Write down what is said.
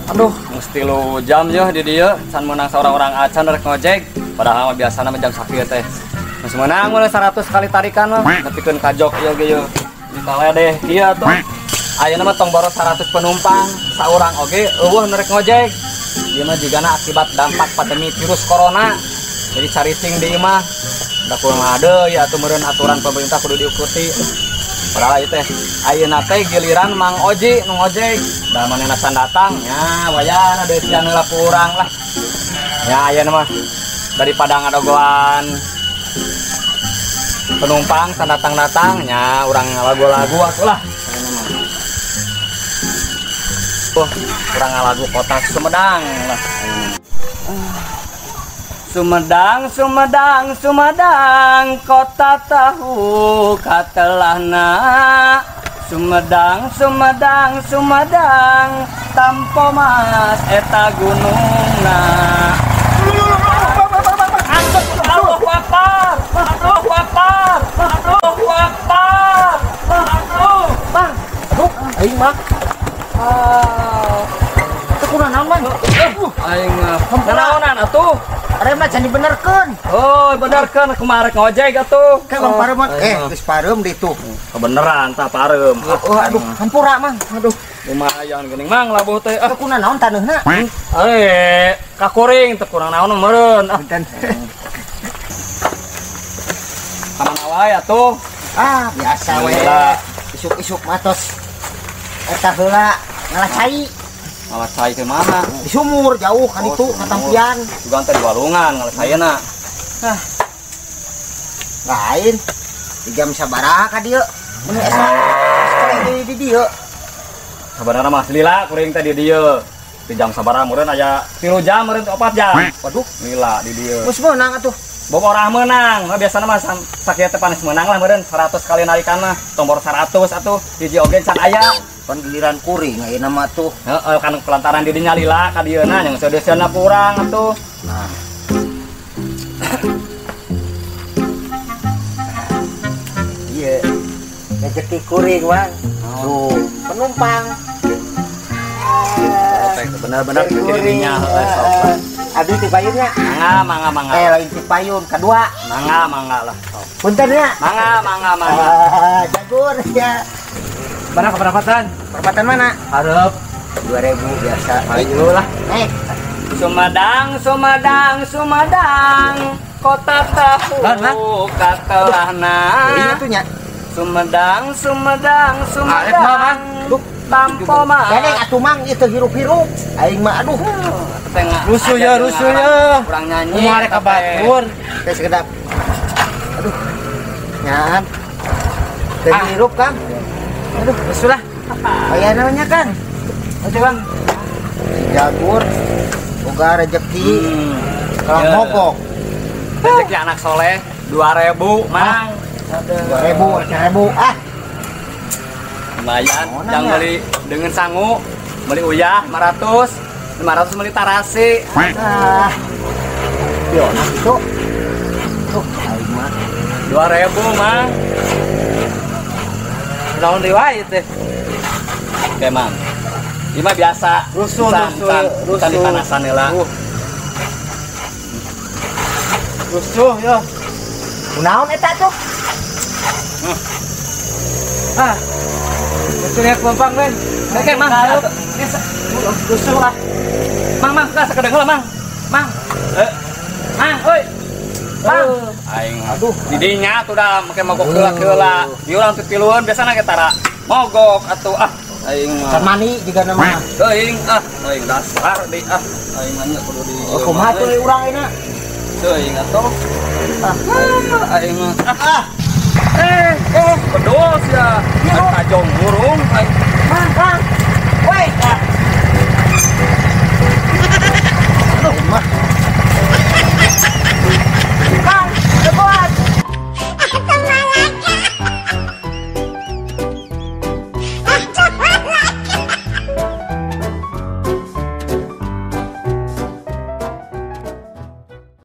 Aduh, mesti lu jam ya di dia. Can menang seorang orang acan rek ngojek. Padahal biasana jam sakieu teh. Geus menang mulai 100 kali tarikan mah. Nepikeun kajok ieu ge yeuh. Ditale deh ieu tuh. Ayeuna mah tong boros 100 penumpang saurang oge eueuh nu rek ngojek. Ieu mah jigana akibat dampak pandemi virus corona. Jadi cariting di imah. Da kurang ada ya atuh meureun aturan pemerintah kudu diikuti. Padahal ieu teh ayeuna teh giliran Mang Oji nu ngojek. Da manehna can datang nya wayana deui siang heula kurang lah. Ya ayeuna mah daripada ngadogoan penumpang can datang-datang nya urang ngalagu-lagu atuh lah. Kurang ngalagu kota Sumedang lah. Sumedang, Sumedang, Sumedang, kota tahu katelahna. Sumedang, Sumedang, Sumedang, tampo mas eta gunungna. Aduh wapar, aduh wapar, aduh wapar, aduh bang, aduh, aing mah. Kurang naon aing mah. Naonan atuh? Are mah can dibenerkeun. Oh, benerkeun kumaha rek ngojek atuh. Ka Bang Pareum geus pareum di tuh. Kebeneran tah pareum. Oh, aduh, hampura Mang. Aduh, lumayan geuning Mang labuh teh. teu kuna naon taneuhna? Kakuring teu kurang naon meureun. Punten. Kamana wae atuh? Biasa we. Isuk-isuk matos eta heula ngalacai. Ngalacai ke mana? Di sumur jauh kan itu katampian. Juga teh di walungan ngalacaieuna. Lain. Di jam sabaraha ka dieu? Mun asa di dieu. Sabarana mah lila kuring teh di dieu. Di jam sabaraha meureun aya 3 jam meureun 4 jam. Waduh, lila di dieu. geus meunang atuh. Boborah menang. Nah, biasana mah sakieu teh panes menang lah meureun 100 kali narikan mah. Tombor 100 atuh hiji oge can aya. Pan giliran kuring ayeuna mah tuh. Heeh, kan kelantaran di dinya lila ka dieuna yang seudeuseuna kurang atuh. Nah. Iya. Rezeki kuring, Bang. Tuh, penumpang. Bener-bener dirinya heeh sok. Abdi ti payunnya. Mangga. Lain ti payun kedua. Mangga lah. Punten ya. Mangga. Jagur ya. Mana keberapatan? Perempatan mana? Hareup 2000 biasa. ayo lah. Sumedang, Sumedang, Sumedang, kota tahu katelahna. Iya tuh nya. Sumedang, Sumedang, Sumedang, tampo mah. Kadang atuh Mang itu hirup-hirup. Aing mah aduh. Tengah rusuh ya. Kurang nyanyi. Kumaha rek kabatur. Teh sekedap. Aduh. Nyan. Teh hirup Kang. Aduh, Sudah. aya namanya Kang. Oke Bang. Jagur. Boga rezeki. Kalau Ya. mogok. Rezeki anak soleh 2000, Mang. 2000. Lumayan, Mana yang ya? beli dengan sangu, beli uyah 500 beli tarasi. Yo, nah itu. Tuh, aing mah 2000, Mang. Naon riwayat teh. Oke, Mang. Ini mah biasa. Rusuh. Can dipanasan heula. Rusuh ya. kunaon eta tuh? Itu lihat penumpang ben. Oke, Mang. Rusuh lah. Mang, sakedeng heula, Mang. Mang, oi. Mang. Aing Aduh, di dinya tuh dah make mogok heula. Ieu urang teu tiluan biasana ge tara mogok atuh aing mah. can mani juga nama. Teuing aing dasar deui aing mah nya kudu di. Kumaha tuh urang ayeuna? Teuing atuh. Aing mah bedos ya. Kajong burung aing. Mang, woi. Aduh, mah.